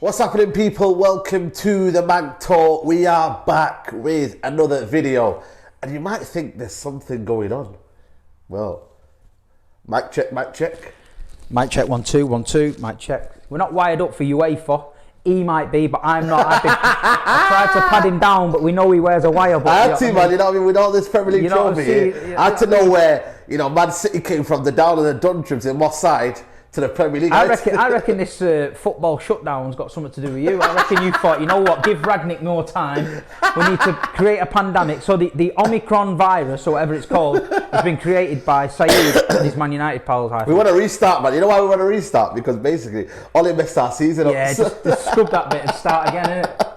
What's happening, people? Welcome to the Manc Talk. We are back with another video, and you might think there's something going on. Well, mic check, mic check. Mic check, 1 2 1 2. Mic check. We're not wired up for UEFA. He might be, but I'm not. I tried to pad him down, but we know he wears a wire. But I had to, man. You know what I mean? With all this Premier League trophy here, I had to know where Man City came from, the down of the Duntrams in Moss Side to the Premier League. I reckon this football shutdown's got something to do with you. I reckon you thought, you know what, give Ragnick more time. We need to create a pandemic. So the Omicron virus, or whatever it's called, has been created by Saeed and his Man United pals. We want to restart, man. You know why we want to restart? Because basically, Ollie messed our season up. Yeah, just scrub that bit and start again, innit?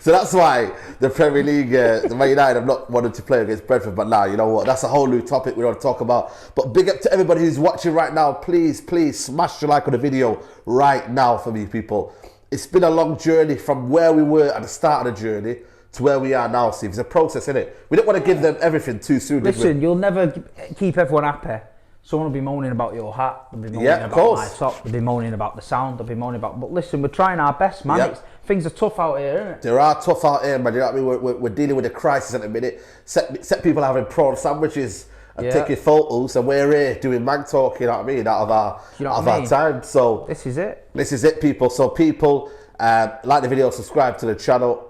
So that's why the Premier League, the Man United have not wanted to play against Brentford. But now, you know what? That's a whole new topic we want to talk about. But big up to everybody who's watching right now. Please smash the like on the video right now for me, people. It's been a long journey from where we were at the start of the journey to where we are now, Steve. It's a process, isn't it? We don't want to give them everything too soon. Listen, you'll never keep everyone happy. Someone will be moaning about your hat, they'll be moaning about my top, they'll be moaning about the sound, they'll be moaning about... But listen, we're trying our best, man. Things are tough out here, isn't it? There are tough out here, man. You know what I mean? We're dealing with a crisis at the minute. Set people having prawn sandwiches and taking photos, and we're here doing Manc Talk, you know what I mean, out of our time. So this is it. This is it, people. So people, like the video, subscribe to the channel.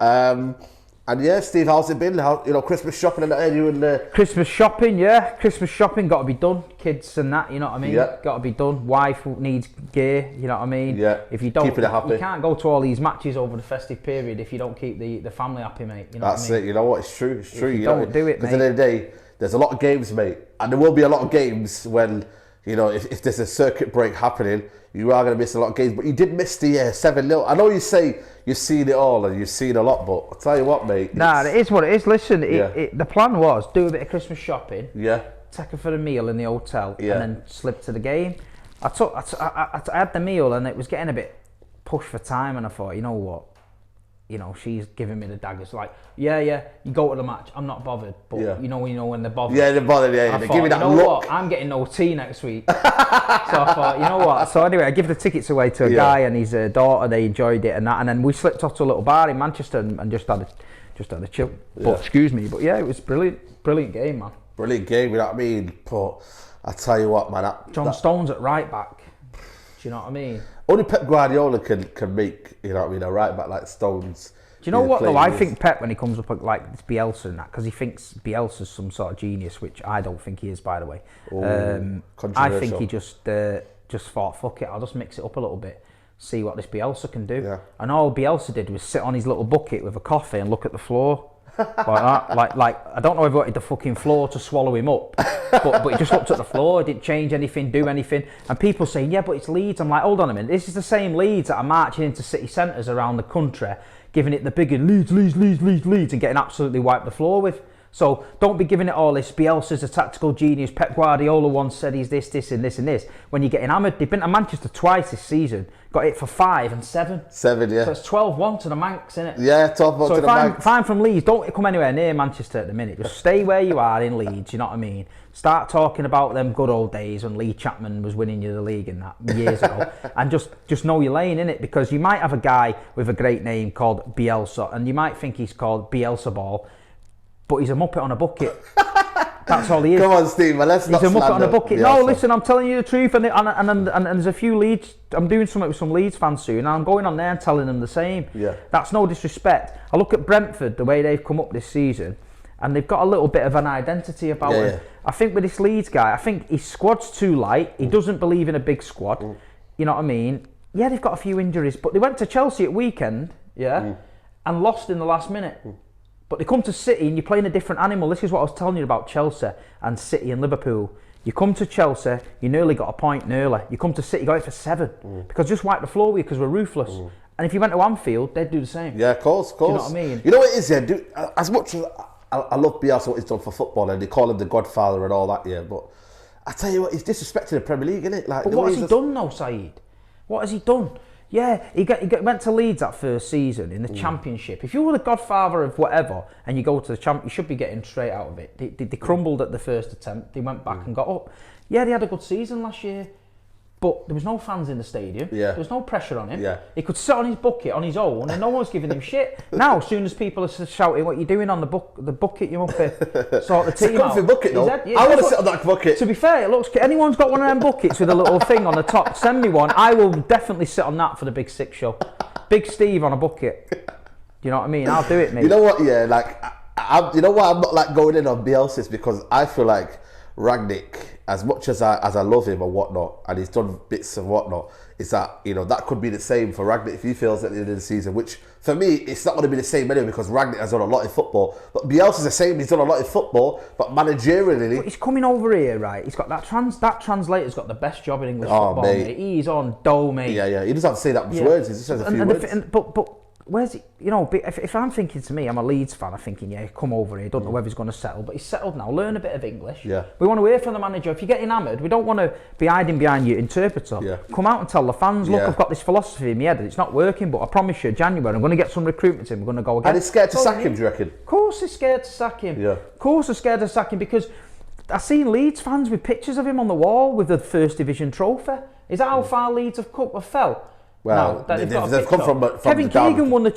And yeah, Steve, how's it been? Christmas shopping and that? Christmas shopping, Christmas shopping got to be done. Kids and that, you know what I mean? Yeah. Got to be done. Wife needs gear, you know what I mean? Yeah. If you don't, keeping it happy. You can't go to all these matches over the festive period if you don't keep the family happy, mate. You know That's what I mean? it. You know what? It's true. It's true. You don't do it, mate. Because at the end of the day, there's a lot of games, mate, and there will be a lot of games when if there's a circuit break happening. You are going to miss a lot of games, but you did miss the 7-0. I know you say you've seen it all and you've seen a lot, but I'll tell you what, mate. Nah, it is what it is. Listen, the plan was do a bit of Christmas shopping. Yeah. Take her for a meal in the hotel, and then slip to the game. I had the meal and it was getting a bit pushed for time, and I thought, you know what? She's giving me the daggers. Like, you go to the match. I'm not bothered, but you know when they're bothered. Yeah, they're bothered. Yeah, they give me that look. What? I'm getting no tea next week. So I thought, you know what? So anyway, I give the tickets away to a guy and his daughter. They enjoyed it and that, and then we slipped off to a little bar in Manchester and just had a chill. Yeah. But excuse me, but it was brilliant game, man. Brilliant game, you know what I mean? But I tell you what, man. John Stones at right back. Do you know what I mean? Only Pep Guardiola can make, you know what I mean, a right back like Stones. Do you know what though? I think Pep, when he comes up like it's Bielsa and that, because he thinks Bielsa's some sort of genius, which I don't think he is, by the way. I think he just thought, fuck it, I'll just mix it up a little bit, see what this Bielsa can do. Yeah. And all Bielsa did was sit on his little bucket with a coffee and look at the floor. Like that, like I don't know if he wanted the fucking floor to swallow him up, but he just looked at the floor. He didn't change anything, do anything. And people saying, yeah, but it's Leeds. I'm like, hold on a minute. This is the same Leeds that are marching into city centres around the country, giving it the bigger Leeds, and getting absolutely wiped the floor with. So don't be giving it all this. Bielsa's a tactical genius. Pep Guardiola once said he's this, and this, and this. When you're getting hammered, they've been to Manchester twice this season. Got it for 5 and 7. 7, yeah. So it's 12-1 to the Mancs, isn't it? Yeah, 12-1 to the Mancs. If I'm from Leeds, don't come anywhere near Manchester at the minute. Just stay where you are in Leeds, you know what I mean? Start talking about them good old days when Lee Chapman was winning you the league and that years ago. And just know your lane, innit? Because you might have a guy with a great name called Bielsa, and you might think he's called Bielsa Ball, but he's a muppet on a bucket. That's all he is. Come on, Steve, let's not slander. He's a muppet on a bucket. Bielsa. No, listen, I'm telling you the truth. And there's a few Leeds. I'm doing something with some Leeds fans soon, and I'm going on there and telling them the same. Yeah. That's no disrespect. I look at Brentford, the way they've come up this season, and they've got a little bit of an identity about him. I think with this Leeds guy, I think his squad's too light. He doesn't believe in a big squad. You know what I mean? Yeah, they've got a few injuries, but they went to Chelsea at weekend, and lost in the last minute. But they come to City and you're playing a different animal. This is what I was telling you about Chelsea and City and Liverpool. You come to Chelsea, you nearly got a point nearly. You come to City, you got it for 7. Because just wipe the floor with you because we're ruthless. And if you went to Anfield, they'd do the same. Yeah, of course. Do you know what I mean? You know what it is, as much as I love Bielsa, what he's done for football, and they call him the Godfather and all that, but I tell you what, he's disrespecting the Premier League, isn't it? Like, but what has he done though, Saeed? What has he done? Yeah, he went to Leeds that first season in the Championship. If you were the godfather of whatever and you go to the Champ, you should be getting straight out of it. They crumbled at the first attempt. They went back and got up. Yeah, they had a good season last year. But there was no fans in the stadium. Yeah. There was no pressure on him. Yeah. He could sit on his bucket on his own, and no one was giving him shit. Now, as soon as people are shouting, "What are you doing on the bucket? You up here?" Sort the team it's a comfy out. bucket, though. I want to sit on that bucket. To be fair, it looks. Anyone's got one of them buckets with a little thing on the top? Send me one. I will definitely sit on that for the Big Six show. Big Steve on a bucket. Do you know what I mean? I'll do it, mate. You know what? Yeah, like, you know why I'm not like going in on Bielsa, because I feel like Rangnick, as much as I love him and whatnot, and he's done bits and whatnot, is that, you know, that could be the same for Rangnick if he feels at the end of the season, which for me, it's not going to be the same anyway, because Rangnick has done a lot in football. But Bielsa's the same, he's done a lot in football, but managerially... But he's coming over here, right? He's got that translator's got the best job in English football, mate. He's on dough, mate. Yeah, he doesn't have to say that much words, he just says a few words. But where's he, you know, if I'm thinking to me, I'm a Leeds fan, I'm thinking, yeah, come over here, don't know whether he's going to settle, but he's settled now, learn a bit of English. Yeah. We want to hear from the manager. If you're getting hammered, we don't want to be hiding behind your interpreter. Yeah. Come out and tell the fans, look, I've got this philosophy in my head, it's not working, but I promise you, January, I'm going to get some recruitment in, we're going to go again. And he's scared to sack him, do you reckon? Of course he's scared to sack him. Yeah. Of course he's scared to sack him, because I've seen Leeds fans with pictures of him on the wall with the First Division trophy. Is that how far Leeds have fell? Well, no, they've come from Kevin Keegan won the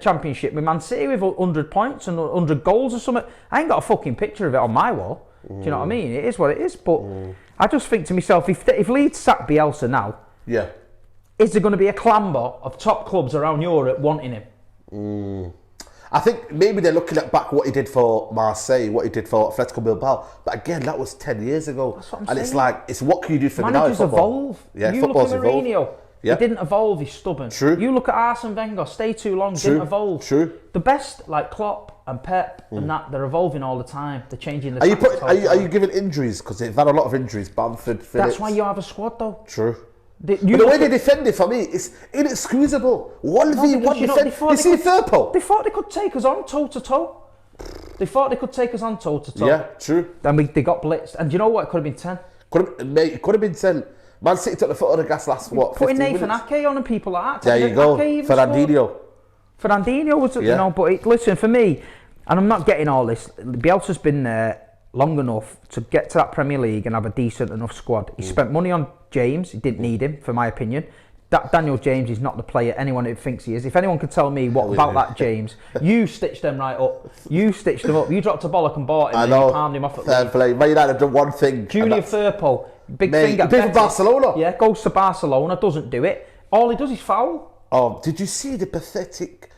championship with Man City with 100 points and 100 goals or something. I ain't got a fucking picture of it on my wall. Do you know what I mean? It is what it is. But I just think to myself, if Leeds sack Bielsa now, is there going to be a clamber of top clubs around Europe wanting him? I think maybe they're looking at back what he did for Marseille, what he did for Atletico Bilbao. But again, that was 10 years ago. That's what I'm and saying. It's like, it's what can you do for me now in Managers football? evolve. Yeah, you football's look at Mourinho. evolved. Yeah. He didn't evolve, he's stubborn. True. You look at Arsene Wenger, stay too long, didn't evolve. True. The best, like Klopp and Pep and that, they're evolving all the time. They're changing the Are you giving injuries? Because they've had a lot of injuries, Bamford, Phillips. That's why you have a squad though. True. But the way they defend it, for me, it's inexcusable. 1v1 defend. You see Firpo? They thought they could take us on toe-to-toe. They thought they could take us on toe-to-toe. Yeah, true. Then they got blitzed. And do you know what? It could have been 10. It could have been 10. Man City took the foot on the gas last, Putting 15 Nathan minutes? Ake on and people like that. There you go. Fernandinho was, you know, but listen, for me, and I'm not getting all this, Bielsa's been there long enough to get to that Premier League and have a decent enough squad. He spent money on James, he didn't need him, for my opinion. That Daniel James is not the player anyone thinks he is. If anyone can tell me what about that James, you stitched them right up. You stitched them up. You dropped a bollock and bought him and you palmed him off at Leeds. Play. Man United have done one thing. Junior Firpo, big thing at He plays for Barcelona. Yeah, goes to Barcelona, doesn't do it. All he does is foul. Oh, did you see the pathetic,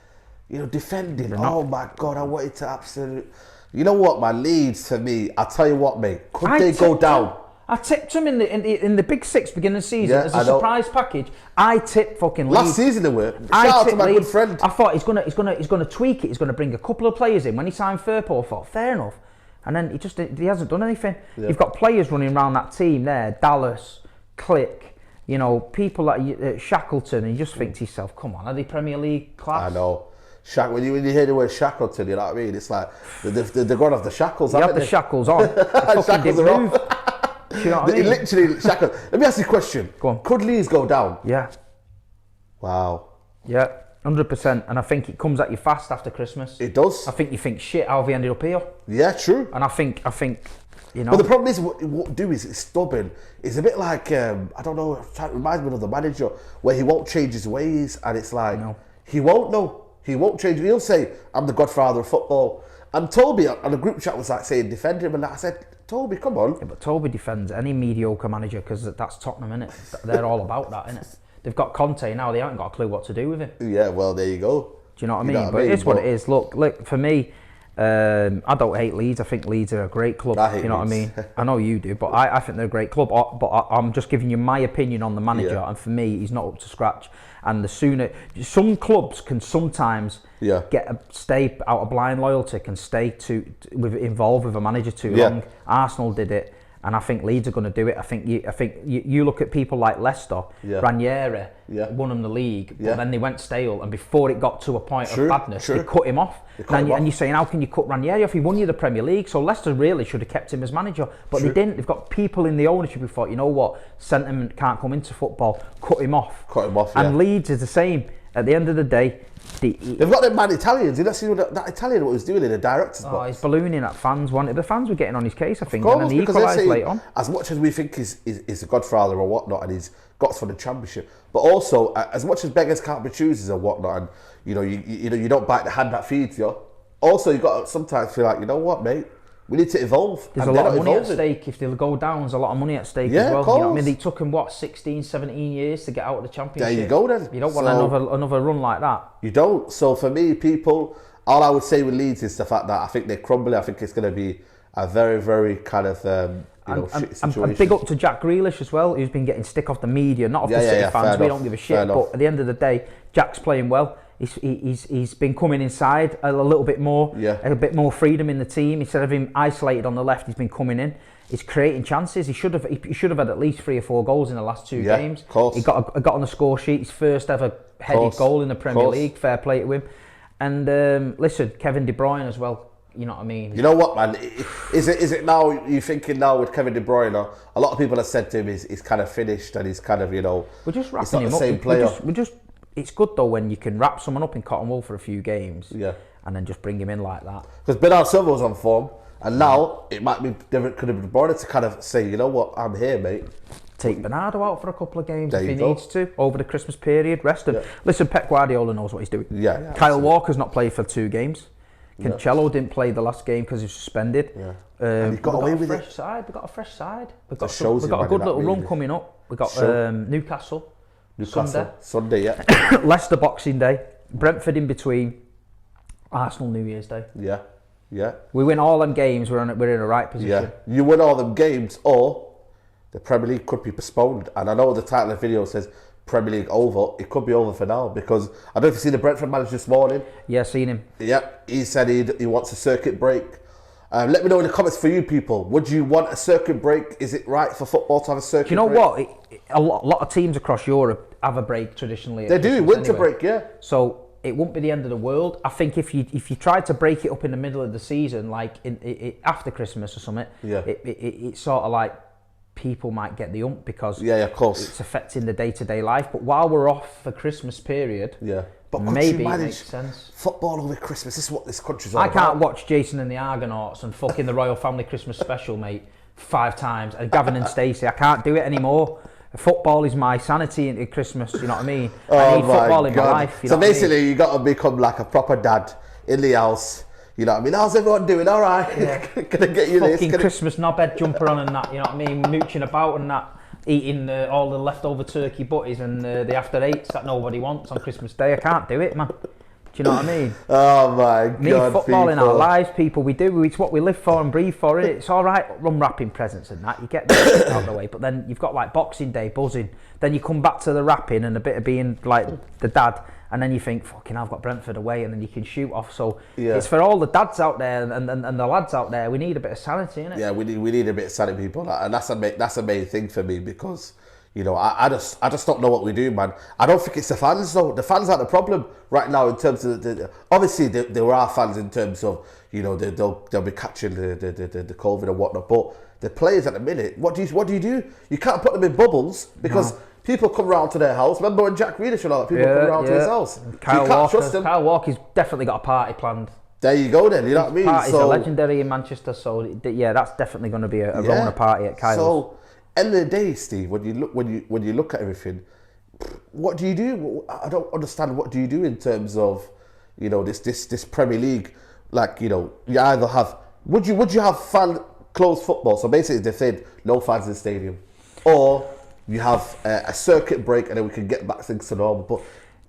defending? Oh my God, I wanted to absolutely... You know what, man, Leeds, for me, I tell you what, mate, could they go down? I tipped him in the Big Six beginning of the season as a surprise package. I tipped fucking Leeds. Last season they were. Shout out to my good friend. I thought he's gonna tweak it. He's gonna bring a couple of players in. When he signed Firpo, I thought fair enough, and then he hasn't done anything. Yeah. You've got players running around that team there, Dallas, Click, people like Shackleton, and you just think to yourself, come on, are they Premier League class? I know. When you hear the word Shackleton, you know what I mean? It's like they're going off the shackles. They have the shackles on. Shackles are move. Do you know what I mean? Literally shackles. Let me ask you a question. Go on. Could Leeds go down? Yeah. Wow. Yeah, 100%. And I think it comes at you fast after Christmas. It does. I think you think, shit, how have we ended up here? Yeah, true. And I think. But the problem is, what it won't do is it's stubborn. It's a bit like I don't know. It reminds me of the manager where he won't change his ways, and it's like he won't know. He won't change. He'll say, "I'm the godfather of football." And Toby on the group chat was like saying, "Defend him," and I said, "Toby, come on." Yeah, but Toby defends any mediocre manager because that's Tottenham, innit? They're all about that, innit? They've got Conte now. They haven't got a clue what to do with him. Yeah, well, there you go. Do you know what I mean? But it is what it is. Look, for me. I don't hate Leeds. I think Leeds are a great club. I hate you know Leeds. what I mean? I know you do, but I think they're a great club. But I'm just giving you my opinion on the manager, and for me, he's not up to scratch. And the sooner some clubs can sometimes stay out of blind loyalty, can stay involved with a manager too long. Arsenal did it. And I think Leeds are going to do it. I think you look at people like Leicester, Ranieri won them the league, but then they went stale. And before it got to a point of badness, they cut him off. And you're saying, how can you cut Ranieri off? He won you the Premier League. So Leicester really should have kept him as manager, but they didn't. They've got people in the ownership who thought, you know what, sentiment can't come into football. Cut him off. Cut him off. And Leeds is the same. At the end of the day, they've got them mad Italians. You don't see that Italian what he was doing in the director's box. He's ballooning at fans. The fans were getting on his case, I think, Of course, and then he equalised late on. As much as we think he's a godfather or whatnot, and he's got us for the championship, but also as much as beggars can't be choosers and whatnot, and you don't bite the hand that feeds you. Also, you got to sometimes feel like, you know what, mate, we need to evolve. There's a lot of money at stake. If they go down, there's a lot of money at stake as well. Of course. You know what I mean? It took them 16, 17 years to get out of the championship. There you go then. You don't want another run like that. You don't. So for me, people, all I would say with Leeds is the fact that I think they're crumbling. I think it's going to be a very, very kind of shit situation. And big up to Jack Grealish as well, who's been getting stick off the media, not off the City fans. We don't give a shit. But at the end of the day, Jack's playing well. He's been coming inside a little bit more, a bit more freedom in the team. Instead of him isolated on the left, he's been coming in. He's creating chances. He should have had at least 3 or 4 goals in the last 2 games. Of course. He got on the score sheet. His first ever headed goal in the Premier League. Fair play to him. And listen, Kevin De Bruyne as well. You know what I mean? You know what, man? Is it now? You're thinking now with Kevin De Bruyne? A lot of people have said to him he's kind of finished and he's kind of We're just wrapping him up. Same player. It's good though when you can wrap someone up in cotton wool for a few games, and then just bring him in like that. Because Bernard Silva was on form, and now it might be different. Could have been Bruyne to kind of say, you know what, I'm here, mate. Take Bernardo out for a couple of games if he needs to over the Christmas period. Rest him. Listen, Pep Guardiola knows what he's doing. Kyle Walker's not played for 2 games. Cancelo didn't play the last game because he was suspended. And he got away with it. We've got a fresh side. We've got a good little run coming up. We've got Newcastle Sunday, Leicester Boxing Day, Brentford in between, Arsenal New Year's Day. Yeah. We win all them games, we're in a right position. Yeah, you win all them games, or the Premier League could be postponed. And I know the title of the video says Premier League over. It could be over for now, because I don't know if you've seen the Brentford manager this morning. Yeah, seen him. Yeah, he said he wants a circuit break. Let me know in the comments for you people. Would you want a circuit break? Is it right for football to have a circuit break? Do you know what? A lot of teams across Europe have a break traditionally. They do, winter break, yeah. So it won't be the end of the world. I think if you tried to break it up in the middle of the season, like after Christmas or something, it's sort of like people might get the ump because of course it's affecting the day-to-day life. But while we're off for Christmas period, but maybe it makes sense. Football over Christmas, this is what this country's all about. I can't about. watch Jason and the Argonauts and fucking the Royal Family Christmas special, mate, 5 times. And Gavin and Stacey, I can't do it anymore. Football is my sanity at Christmas, you know what I mean? I need football in my life. So basically, you got to become like a proper dad in the house. You know what I mean? How's everyone doing? All right. Can I get you this? Fucking Christmas knobhead jumper on and that, you know what I mean? Mooching about and that. Eating all the leftover turkey butties and the after 8s that nobody wants on Christmas Day. I can't do it, man. Do you know what I mean? Oh my God. We need football in our lives, people. We do. It's what we live for and breathe for. It's all right unwrapping presents and that. You get that out of the way. But then you've got like Boxing Day buzzing. Then you come back to the wrapping and a bit of being like the dad. And then you think, fucking, I've got Brentford away, and then you can shoot off. So it's for all the dads out there and the lads out there. We need a bit of sanity, innit? Yeah, we need a bit of sanity, people, and that's a main thing for me, because I just don't know what we do, man. I don't think it's the fans though. The fans are the problem right now in terms of obviously there are fans in terms of they'll be catching the COVID and whatnot, but the players at the minute, what do you do? You can't put them in bubbles because. No. People come round to their house. Remember when Jack Grealish and all that? People come round to his house. Kyle Walker's definitely got a party planned. There you go then, you know what I mean? Parties are legendary in Manchester, so that's definitely going to be a Rona party at Kyle's. So, end of the day, Steve, when you look at everything, what do you do? I don't understand. What do you do in terms of, this Premier League? Like, you either have would you have fan closed football? So basically, they said no fans in the stadium, or you have a circuit break and then we can get back things to normal. But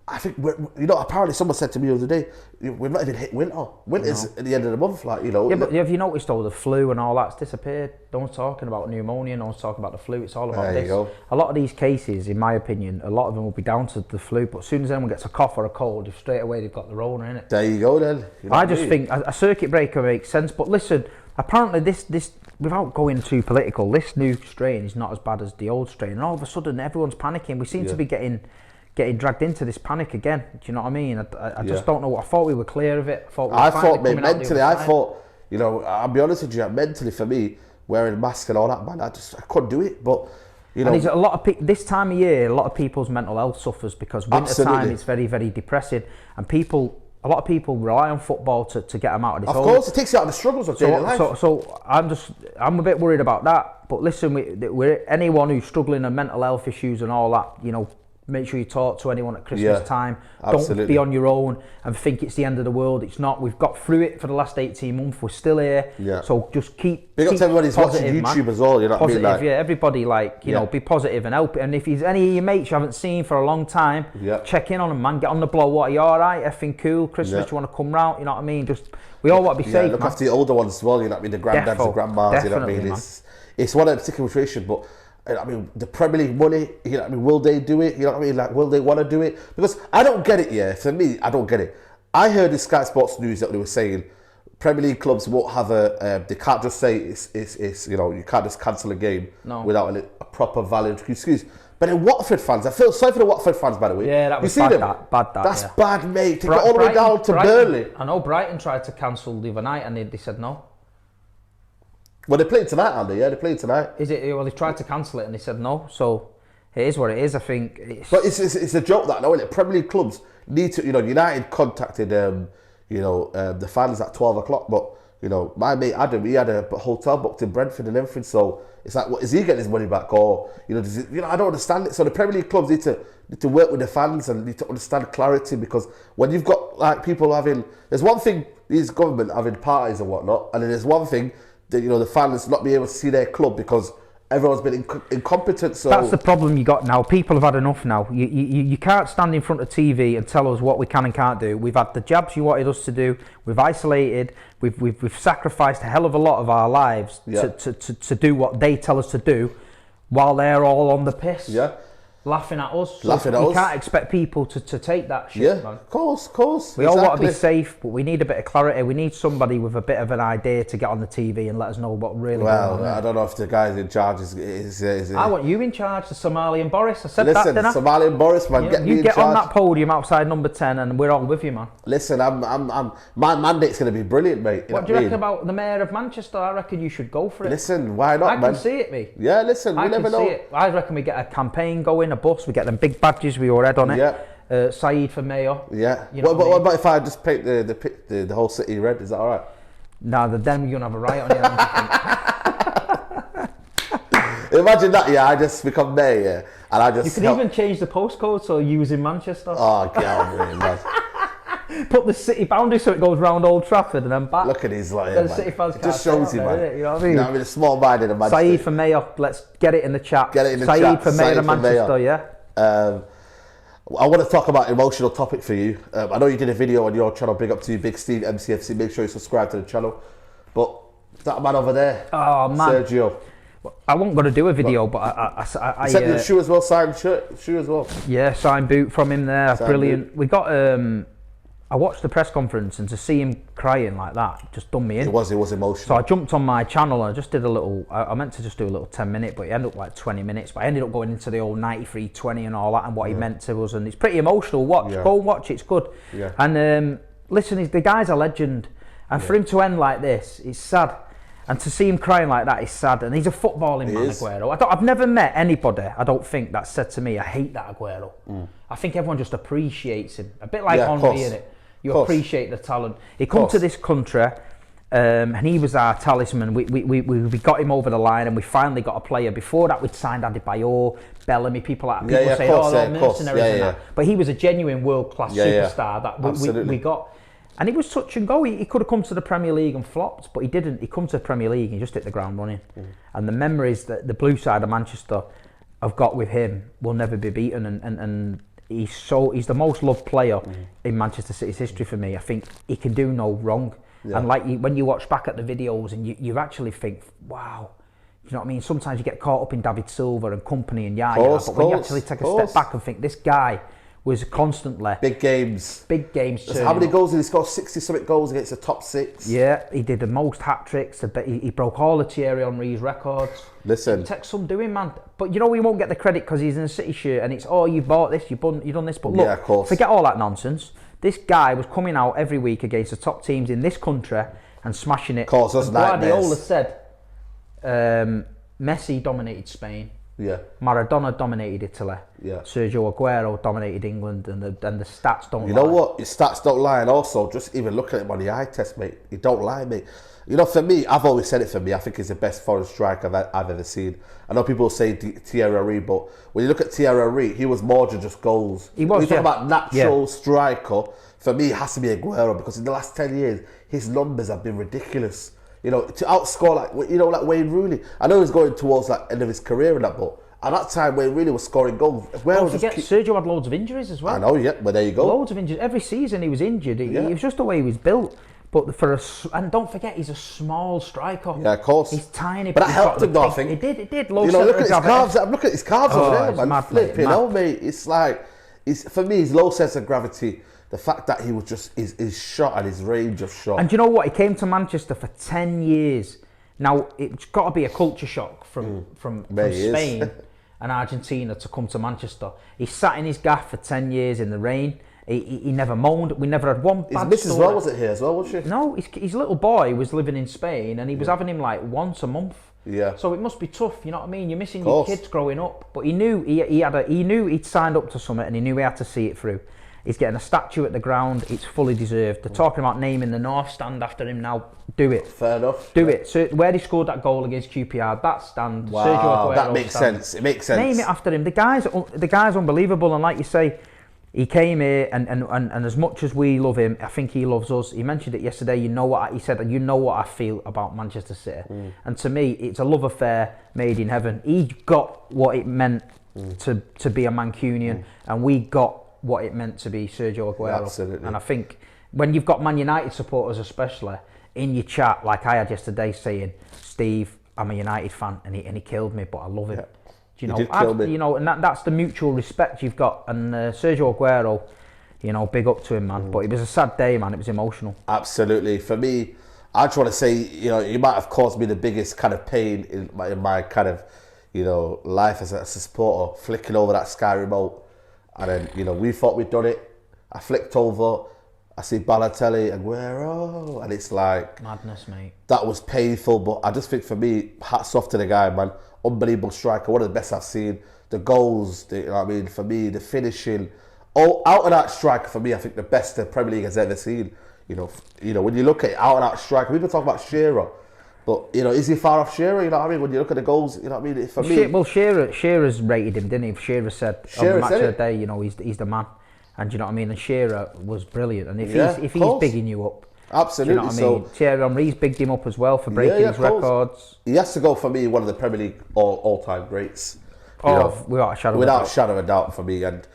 I think apparently someone said to me the other day, we've not even hit winter. Winter's at the end of the month, like. Yeah, but have you noticed though, the flu and all that's disappeared? No one's talking about pneumonia, no one's talking about the flu. It's all about there this. You go. A lot of these cases, in my opinion, a lot of them will be down to the flu. But as soon as anyone gets a cough or a cold, straight away they've got the Rona, innit? There you go then. I just think a circuit breaker makes sense. But listen, apparently this without going too political, this new strain is not as bad as the old strain, and all of a sudden everyone's panicking. We seem to be getting dragged into this panic again. Do you know what I mean? I just don't know. I thought we were clear of it. I thought mentally, I'll be honest with you, mentally for me, wearing a mask and all that, man, I couldn't do it. But You know, and there's a lot of this time of year, a lot of people's mental health suffers because winter time it's very, very depressing, and a lot of people rely on football to get them out of this. Of course, it takes you out of the struggles of daily life. So I'm a bit worried about that. But listen, we're anyone who's struggling with mental health issues and all that, you know, make sure you talk to anyone at Christmas time. Absolutely. Don't be on your own and think it's the end of the world. It's not. We've got through it for the last 18 months. We're still here. Yeah. So just keep. Big up to everybody who's watching YouTube as well. You know positive, what I mean? Yeah. Everybody, like, you know, be positive and help. And if there's any of your mates you haven't seen for a long time, check in on them, man. Get on the blow. What, are you all right? Effing cool. Christmas, you want to come round? You know what I mean? Just we all want to be safe. Look after the older ones as well. You know what I mean? The granddads and grandmas. You know what I mean? It's one of the particular situation, but. I mean, the Premier League money, you know what I mean, will they do it? You know what I mean? Like, will they want to do it? Because I don't get it, yeah. For me, I don't get it. I heard in Sky Sports News that they were saying Premier League clubs won't have they can't just say it's you know, you can't just cancel a game without a proper valid excuse. But in Watford fans, I feel sorry for the Watford fans, by the way. Yeah, that was bad. That's bad, mate. To get all the way down to Burnley. I know Brighton tried to cancel the other night and they said no. Well, they're playing tonight, aren't they? Yeah, they're playing tonight. Is it? Well, they tried to cancel it and they said no. So it is what it is. I think. But it's a joke that now, isn't it? Premier League clubs need to. You know, United contacted the fans at 12 o'clock. But you know, my mate Adam, he had a hotel booked in Brentford and everything. So it's like, what is he getting his money back, or you know, I don't understand it. So the Premier League clubs need to work with the fans and need to understand clarity, because when you've got like people having, there's one thing these government having parties and whatnot, and then there's one thing. You know, the fans not be able to see their club because everyone's been incompetent. So that's the problem you got now. People have had enough now. You can't stand in front of TV and tell us what we can and can't do. We've had the jabs you wanted us to do. We've isolated. We've sacrificed a hell of a lot of our lives to do what they tell us to do, while they're all on the piss. Yeah. Laughing at us. You can't expect people to take that shit, man. Of course. We all want to be safe, but we need a bit of clarity. We need somebody with a bit of an idea to get on the TV and let us know what really going on. Well, I don't know if the guy in charge is I want you in charge, the Somalian Boris. I said that, didn't I? Somalian Boris, man, get me in charge. You get on that podium outside number 10 and we're all with you, man. Listen, my mandate's going to be brilliant, mate. What do you reckon about the Mayor of Manchester? I reckon you should go for it. Listen, why not, man? I can see it, me. Yeah, listen, we never know. I reckon we get a campaign going, a bus, we get them big badges with your head on it. Yeah. Saeed for mayor. Yeah. You know what about if I just paint the whole city red? Is that all right? No, then you're gonna have a riot on you. Imagine that, I just become mayor, and I just. You can even change the postcode so you was in Manchester. Oh God, man. Put the city boundary so it goes round Old Trafford and then back. Look at his like, the city fans it just shows you, man. You know what I mean? I mean, a small-minded Manchester. Saeed for mayor. Let's get it in the chat. Get it in the chat. Saeed for mayor of Manchester. Yeah. I want to talk about an emotional topic for you. I know you did a video on your channel. Big up to you, Big Steve MCFC. Make sure you subscribe to the channel. But that man over there, Sergio. I wasn't going to do a video, but I sent you the shoe as well, signed shoe as well. Yeah, signed boot from him there. Brilliant. We got. I watched the press conference, and to see him crying like that just done me in. It was emotional. So I jumped on my channel and I just did a little. I meant to just do a little 10-minute, but it ended up like 20 minutes. But I ended up going into the old 93-20 and all that, and what he meant to us, and it's pretty emotional. Watch, go and watch. It's good. Yeah. And listen, the guy's a legend, and for him to end like this, it's sad. And to see him crying like that is sad. And he's a footballing man, Aguero. I've never met anybody, I don't think, that said to me, I hate that Aguero. I think everyone just appreciates him. A bit like Henry, innit? You appreciate the talent. He come to this country, and he was our talisman. We got him over the line, and we finally got a player. Before that, we'd signed Adebayor, Bellamy, people like that. People say, they're mercenaries and that. But he was a genuine world-class superstar that we got. And he was touch and go. He could have come to the Premier League and flopped, but he didn't. He come to the Premier League and he just hit the ground running. And the memories that the blue side of Manchester have got with him will never be beaten. And he's the most loved player in Manchester City's history for me. I think he can do no wrong. And like when you watch back at the videos and you actually think, wow, you know what I mean? Sometimes you get caught up in David Silva and company and but when you actually take a step back and think, this guy was constantly big games. How many goals did he score? 60-something goals against the top 6. Yeah, he did the most hat tricks. He broke all of Thierry Henry's records. Listen, it takes some doing, man. But you know, we won't get the credit because he's in a City shirt and it's you bought this, you've done this. But look, forget all that nonsense. This guy was coming out every week against the top teams in this country and smashing it. Guardiola said, Messi dominated Spain. Yeah. Maradona dominated Italy. Yeah. Sergio Aguero dominated England, and the stats don't lie. You know what? Your stats don't lie, and also just even look at him on the eye test, mate. He don't lie, mate. You know, for me, I've always said it for me. I think he's the best foreign striker I've ever seen. I know people say Thierry Henry, but when you look at Thierry Henry, he was more than just goals. He was. When you talk about natural striker, for me, it has to be Aguero, because in the last 10 years, his numbers have been ridiculous. You know, to outscore like Wayne Rooney. I know he's going towards like end of his career and that, but at that time Wayne Rooney was scoring goals. Don't forget, Sergio had loads of injuries as well. I know, yeah, but there you go. Loads of injuries. Every season he was injured. It was just the way he was built. But and don't forget, he's a small striker. Yeah, of course. He's tiny. But that helped him, though, I think. It did. You know, look at his calves. Look at his calves over there, man. Mad, Flipping out, mate. It's like, for me, his low sense of gravity. The fact that he was just his shot and his range of shot. And do you know what? He came to Manchester for 10 years. Now it's got to be a culture shock from Spain and Argentina to come to Manchester. He sat in his gaff for 10 years in the rain. He never moaned. We never had one bad His missus as well was it here as well, was she? No, his little boy was living in Spain, and he was having him like once a month. Yeah. So it must be tough, you know what I mean? You're missing your kids growing up. But he knew he knew he'd signed up to something, and he knew he had to see it through. He's getting a statue at the ground. It's fully deserved. They're talking about naming the North Stand after him now. Do it. Fair enough. Do it. So where he scored that goal against QPR, that stand. Wow, Sergio Aguero that makes sense. It makes sense. Name it after him. The guy's unbelievable. And like you say, he came here, and as much as we love him, I think he loves us. He mentioned it yesterday. He said, you know what I feel about Manchester City. And to me, it's a love affair made in heaven. He got what it meant to be a Mancunian, and we got what it meant to be Sergio Aguero. Absolutely. And I think when you've got Man United supporters especially in your chat, like I had yesterday, saying, Steve, I'm a United fan, and he killed me, but I love him. Yeah. Do you know, and that's the mutual respect you've got. And Sergio Aguero, you know, big up to him, man. But it was a sad day, man. It was emotional. Absolutely. For me, I just want to say, you know, you might have caused me the biggest kind of pain in my kind of, you know, life as a supporter, flicking over that Sky remote. And then, you know, we thought we'd done it. I flicked over. I see Balotelli, Aguero, and it's like... Madness, mate. That was painful, but I just think for me, hats off to the guy, man. Unbelievable striker, one of the best I've seen. The goals, you know what I mean, for me, the finishing. Out and out striker, for me, I think the best the Premier League has ever seen. You know, when you look at out and out striker, people talk about Shearer. But, you know, is he far off Shearer? You know what I mean? When you look at the goals, you know what I mean? For me... Well, Shearer's rated him, didn't he? Shearer said on the match of the day, you know, he's the man. And do you know what I mean? And Shearer was brilliant. And if he's bigging you up... Absolutely. Do you know what I mean? Thierry Henry's bigged him up as well for breaking his records. He has to go, for me, one of the Premier League all-time greats. Without a shadow of a doubt for me. And,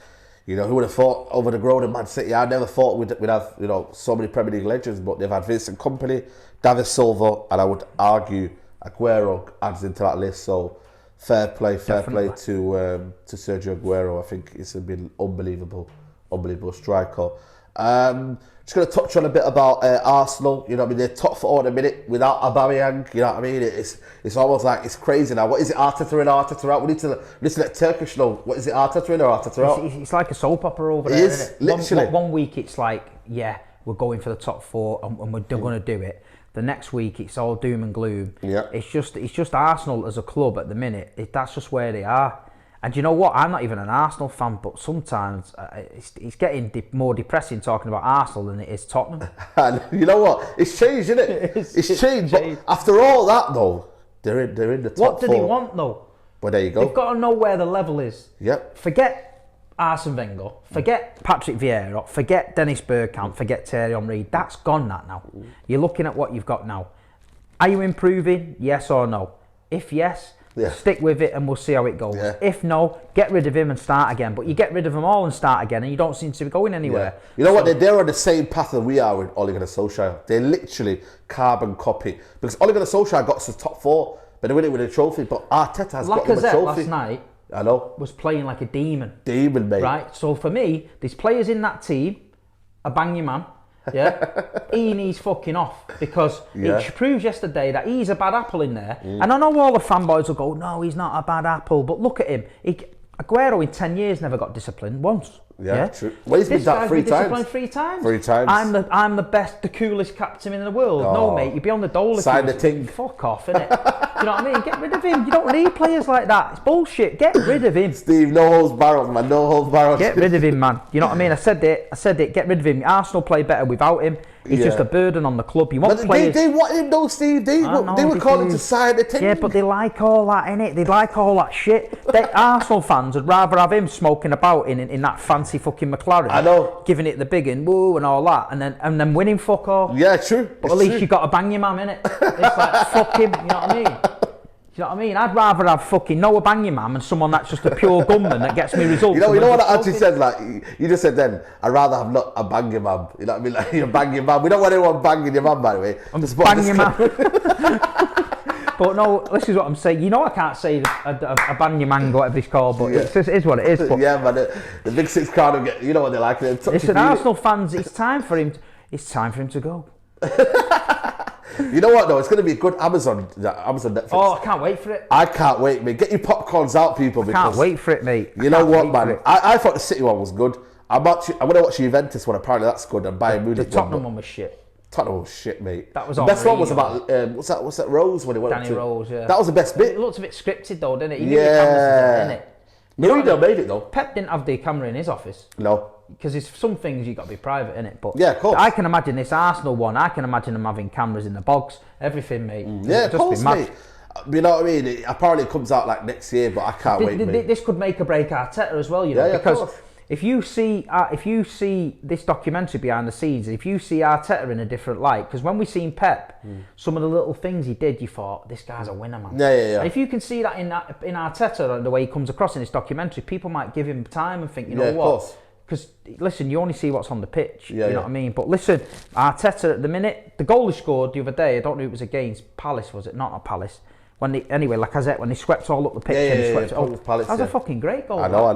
you know, who would have thought over the growth of Man City? I never thought we'd have, you know, so many Premier League legends, but they've had Vincent Kompany, David Silva, and I would argue Aguero adds into that list. So fair play to Sergio Aguero. I think it's been unbelievable striker. Just going to touch on a bit about Arsenal. You know what I mean? They're top 4 in a minute without Aubameyang. You know what I mean? It's almost like it's crazy now. What is it? Arteta in, Arteta out? We need to listen to Turkish now. What is it? Arteta in or Arteta out? It's like a soap opera over there, isn't it? Literally. One week it's like, yeah, we're going for the top 4 and we're going to do it. The next week it's all doom and gloom. Yeah. It's just Arsenal as a club at the minute. That's just where they are. And you know what? I'm not even an Arsenal fan, but sometimes it's getting more depressing talking about Arsenal than it is Tottenham. And you know what? It's changed, isn't it? It's changed. But after all that, though, they're in the top 4. What do they want, though? Well, there you go. They've got to know where the level is. Yep. Forget Arsene Wenger. Forget Patrick Vieira. Forget Dennis Bergkamp. Forget Thierry Henry. That's gone, that now. You're looking at what you've got now. Are you improving? Yes or no? If yes... Yeah. Stick with it and we'll see how it goes. Yeah. If no, get rid of him and start again. But you get rid of them all and start again and you don't seem to be going anywhere. Yeah. You know what? They're on the same path that we are with Ole Gunnar Solskjaer. They're literally carbon copy. Because Ole Gunnar Solskjaer got us to top 4, but they win it with a trophy. But Arteta has got him a trophy. Last night I know. was playing like a demon. Demon, mate. Right? So for me, there's players in that team, a bang your man. Yeah, he needs fucking off because it proves yesterday that he's a bad apple in there. And I know all the fanboys will go, no, he's not a bad apple, but look at him. Aguero in 10 years never got disciplined once. Yeah, true. Well, he's been that 3 times. 3 times. 3 times. I'm the best, the coolest captain in the world. No, mate, you'd be on the dole. Sign the thing. Fuck off, innit? you know what I mean? Get rid of him. You don't need players like that. It's bullshit. Get rid of him. Steve, no holds barreled, man. No holds barreled. Get rid of him, man. You know what I mean? I said it. Get rid of him. Arsenal play better without him. He's just a burden on the club. You want players. They want him though, Steve. They were calling to sign the team. Yeah, but they like all that, innit? They like all that shit. Arsenal fans would rather have him smoking about in that fancy fucking McLaren. I know. Giving it the big and woo and all that, and then winning fuck all. Yeah, true. But at least you got to bang your man, innit? It's like fuck him. You know what I mean? You know what I mean? I'd rather have fucking Noah Bangyman and someone that's just a pure gunman that gets me results. You know what I actually said? Like you just said then, I'd rather have not a banging man. You know what I mean? Like you're banging man. We don't want anyone banging your man, by the way. I'm just banging man. But no, this is what I'm saying. You know I can't say a banging man, whatever it's called, but it is what it is. But yeah, man. The big six crowd will get. You know what they're like. Listen, Arsenal fans, it's time for him to go. You know what though? It's going to be a good Amazon Netflix. Oh, I can't wait for it. I can't wait, mate. Get your popcorns out, people. I can't wait for it, mate. You know what, man? I thought the City one was good. I'm going to watch the Juventus one. Apparently that's good. And Bayern Munich. The Tottenham one was shit. Tottenham was shit, mate. That was the best one was about what's that Rose when he went Danny to Rose. Yeah, that was the best bit. It looked a bit scripted though, didn't it? He knew the cameras was there, innit? Mourinho made it though. Pep didn't have the camera in his office. No. Because there's some things you've got to be private, innit? But yeah, of course. I can imagine this Arsenal one. I can imagine them having cameras in the box, everything, mate. Yeah, of course, mate. You know what I mean? Apparently it comes out like next year, but I can't wait, mate. This could make or break Arteta as well, you know, because if you see this documentary behind the scenes, if you see Arteta in a different light, because when we seen Pep, some of the little things he did, you thought this guy's a winner, man. Yeah. And if you can see that in Arteta and the way he comes across in this documentary, people might give him time and think, you know what? Because listen, you only see what's on the pitch. You know what I mean? But listen, Arteta at the minute, the goal he scored the other day, I don't know if it was against Palace, was it? Not Palace. Lacazette, when he swept all up the pitch and he swept it up. Palace, that was a fucking great goal. I know.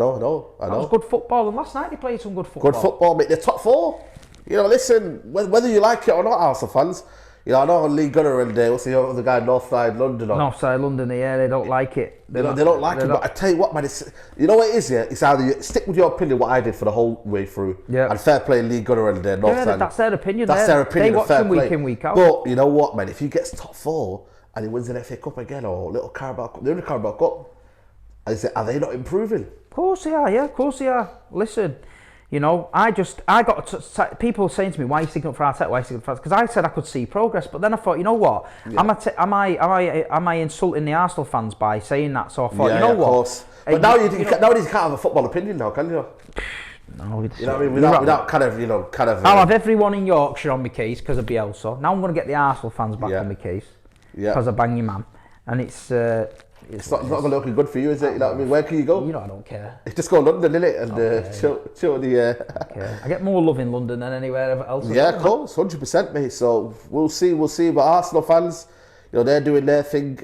That was good football, and last night they played some good football. Good football, mate. They're top four. You know, listen, whether you like it or not, Arsenal fans, you know, I know Lee Gunner and what's the other guy, Northside London. Northside London, yeah, they don't like it. They don't like it, but I tell you what, man, you know what it is, yeah? It's either you stick with your opinion, what I did for the whole way through, and fair play Lee Gunner and Northside. Yeah, that's their opinion. That's their opinion. They watch them week in, week out. But you know what, man, if he gets top four and he wins an FA Cup again or little Carabao Cup, they're in the Carabao Cup, I say, are they not improving? Of course they are, of course they are. Listen, you know, people saying to me, why are you sticking up for Arteta? Because I said I could see progress, but then I thought, you know what? Yeah. Am I insulting the Arsenal fans by saying that? So I thought, you know what? Of course. But nowadays you can't have a football opinion now, can you? No, you know what I mean? Without kind of. I'll have everyone in Yorkshire on my case because of Bielsa. Now I'm going to get the Arsenal fans back on my case because of Bang Your Man, and it's not going to look good for you, is it? You know what I mean? Where can you go? You know I don't care. It's just go London, innit? And chill the... I get more love in London than anywhere else. Yeah, of course, 100%, mate. So we'll see. But Arsenal fans, you know, they're doing their thing.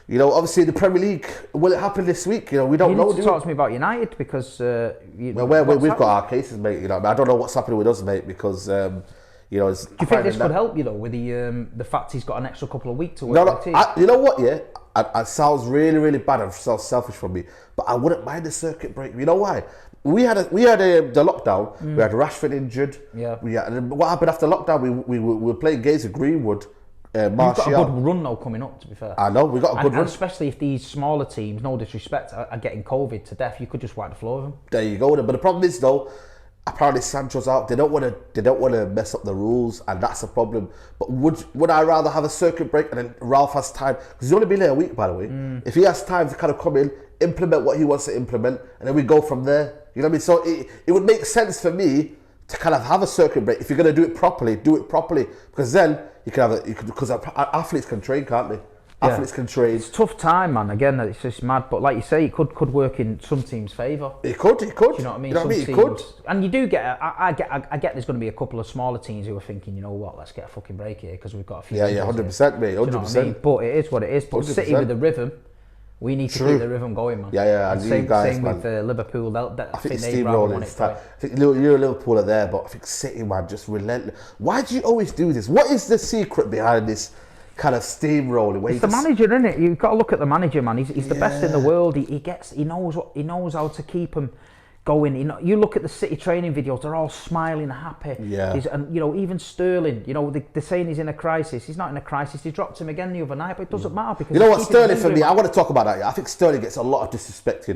You know, obviously the Premier League, will it happen this week? You know, we don't know. You need to talk to me about United because... we've got our cases, mate. You know, I don't know what's happening with us, mate, because... you know, do you think this could help you though with the fact he's got an extra couple of weeks to work with the team? You know what? Yeah, it sounds really, really bad and sounds selfish from me, but I wouldn't mind a circuit break. You know why? We had the lockdown. We had Rashford injured. Yeah. And what happened after lockdown? We were playing games with Greenwood. Martial. You've got a good run now coming up, to be fair. I know, we got a good run. And especially if these smaller teams, no disrespect, are getting COVID to death, you could just wipe the floor of them. There you go. But the problem is though, apparently Sancho's out. They don't want to mess up the rules, and that's a problem. But would I rather have a circuit break and then Ralph has time, because he's only been there a week, by the way. If he has time to kind of come in, implement what he wants to implement, and then we go from there. You know what I mean? So it would make sense for me to kind of have a circuit break. If you're going to do it properly, because then because athletes can train, can't they? Athletes can train. It's a tough time, man. Again, it's just mad. But like you say, it could work in some teams' favour. It could. Do you know what I mean? You know what I mean? It could. And you do get. I get. There's going to be a couple of smaller teams who are thinking, you know what? Let's get a fucking break here because we've got a few. Yeah, 100%, mate. 100%. But it is what it is. But 100%. City with the rhythm, we need to keep the rhythm going, man. Yeah. And same man. with Liverpool. I think it's steamrolling. I think you're a Liverpooler there, but I think City, man, just relentless. Why do you always do this? What is the secret behind this kind of steamrolling? It's the manager, isn't it? You've got to look at the manager, man. He's the best in the world. He knows how to keep them going. You look at the City training videos; they're all smiling, happy. Yeah. And even Sterling. They're saying he's in a crisis. He's not in a crisis. They dropped him again the other night, but it doesn't matter because Sterling for me. I want to talk about that. Yeah. I think Sterling gets a lot of disrespect.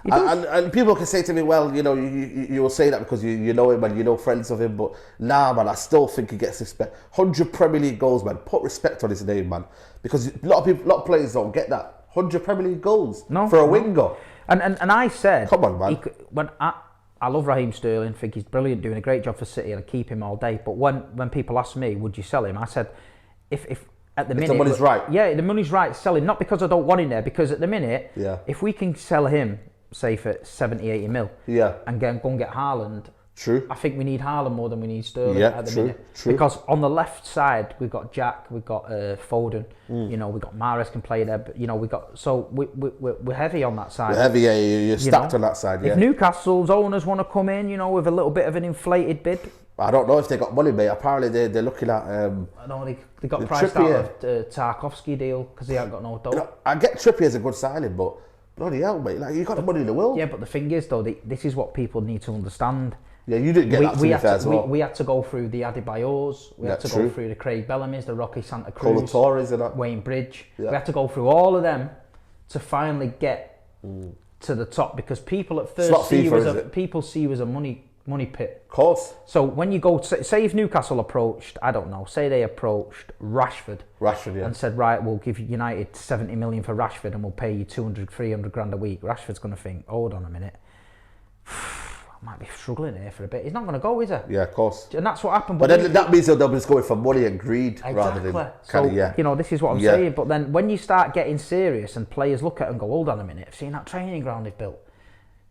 And people can say to me, well, you will say that because you know him and you know friends of him, but nah, man, I still think he gets respect. 100 Premier League goals, man. Put respect on his name, man, because a lot of players don't get that. 100 Premier League goals for a winger. And I said, come on, man. I love Raheem Sterling, think he's brilliant, doing a great job for City, and I keep him all day. But when people ask me, would you sell him? I said, if at the minute, the money's right. Yeah, the money's right. Sell him, not because I don't want him there, because at the minute, if we can sell him, say for 70, 80 mil, and go and get Haaland. True. I think we need Haaland more than we need Sterling at the minute. True. Because on the left side we've got Jack, we've got Foden, we've got Mahrez can play there, but we're heavy on that side. We're heavy, you're stacked on that side. Yeah. If Newcastle's owners want to come in, with a little bit of an inflated bid, I don't know if they got money, mate. Apparently they're looking at. I know they got priced out of the Tarkovsky deal because they haven't got no dough. I get Trippier as a good signing, but bloody hell, mate! Like, you got the money in the world. Yeah, but the thing is, though, this is what people need to understand. Yeah, you didn't get that to be fair as well. We had to go through the Adebayors, we had to go through the Craig Bellamy's, the Rocky Santa Cruz, Torres, and that. Wayne Bridge. Yeah. We had to go through all of them to finally get to the top, because people at first see you as a money pit. Of course. So when you go, say if Newcastle approached, I don't know, say they approached Rashford, and said, right, we'll give United 70 million for Rashford and we'll pay you 200, 300 grand a week. Rashford's going to think, hold on a minute. Might be struggling here for a bit. He's not going to go, is he? Yeah, of course. And that's what happened. But then that means they'll just going for money and greed rather than so, this is what I'm saying. But then when you start getting serious and players look at it and go, hold on a minute, I've seen that training ground they've built.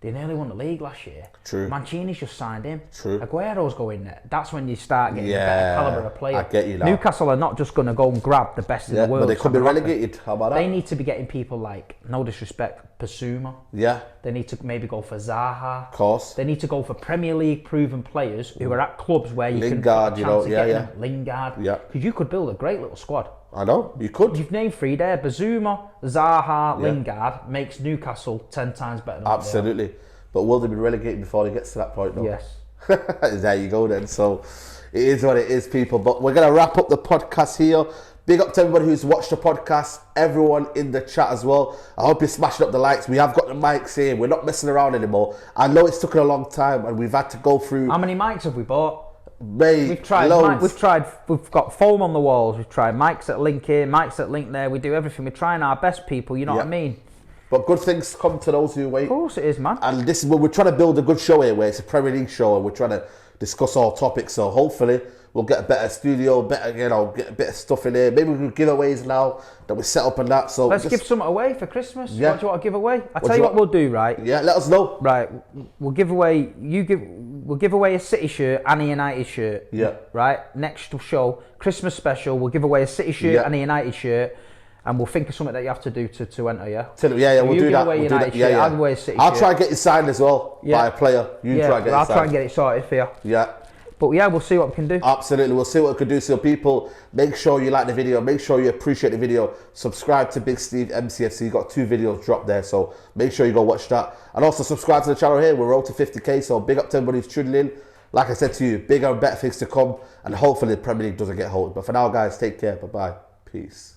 They nearly won the league last year. True. Mancini's just signed him. True. Aguero's going there. That's when you start getting a better calibre of player. I get you now. Newcastle are not just going to go and grab the best in the world. But they could be relegated. How about that? They need to be getting people like, no disrespect, Basuma. Yeah. They need to maybe go for Zaha. Of course. They need to go for Premier League proven players who are at clubs where you Lingard, can get a chance of getting them. Lingard. Yeah. Because you could build a great little squad. I know, you could. You've named three there. Basuma, Zaha, Lingard makes Newcastle 10 times better than Absolutely. But will they be relegated before it gets to that point, though? Yes. There you go then. So it is what it is, people. But we're going to wrap up the podcast here. Big up to everybody who's watched the podcast, everyone in the chat as well. I hope you're smashing up the likes. We have got the mics here. We're not messing around anymore. I know it's taken a long time and we've had to go through... How many mics have we bought? Mate, we've tried. We've got foam on the walls. We've tried mics that link here, mics that link there. We do everything. We're trying our best, people. You know what I mean? But good things come to those who wait. Of course it is, man. And this is where we're trying to build a good show here, where it's a Premier League show, and we're trying to discuss all topics. So hopefully we'll get a better studio, get a bit of stuff in here. Maybe we'll do giveaways now that we set up and that. So let's give something away for Christmas. Yeah. What do you want to give away? I'll tell you what we'll do, right? Yeah, let us know. Right, we'll give away. We'll give away a City shirt and a United shirt. Yeah. Right. Next show, Christmas special. We'll give away a City shirt and a United shirt. And we'll think of something that you have to do to enter, yeah? So we'll do that. We'll do that. I'll give away a City I'll shirt. try and get you signed as well by a player. I'll try and get it sorted for you. Yeah. But yeah, we'll see what we can do. Absolutely, we'll see what we can do. So people, make sure you like the video. Make sure you appreciate the video. Subscribe to Big Steve MCFC. Got 2 videos dropped there, so make sure you go watch that. And also subscribe to the channel here. We're road to 50k, so big up to everybody who's tuning in. Like I said to you, bigger and better things to come. And hopefully the Premier League doesn't get hold. But for now, guys, take care. Bye-bye. Peace.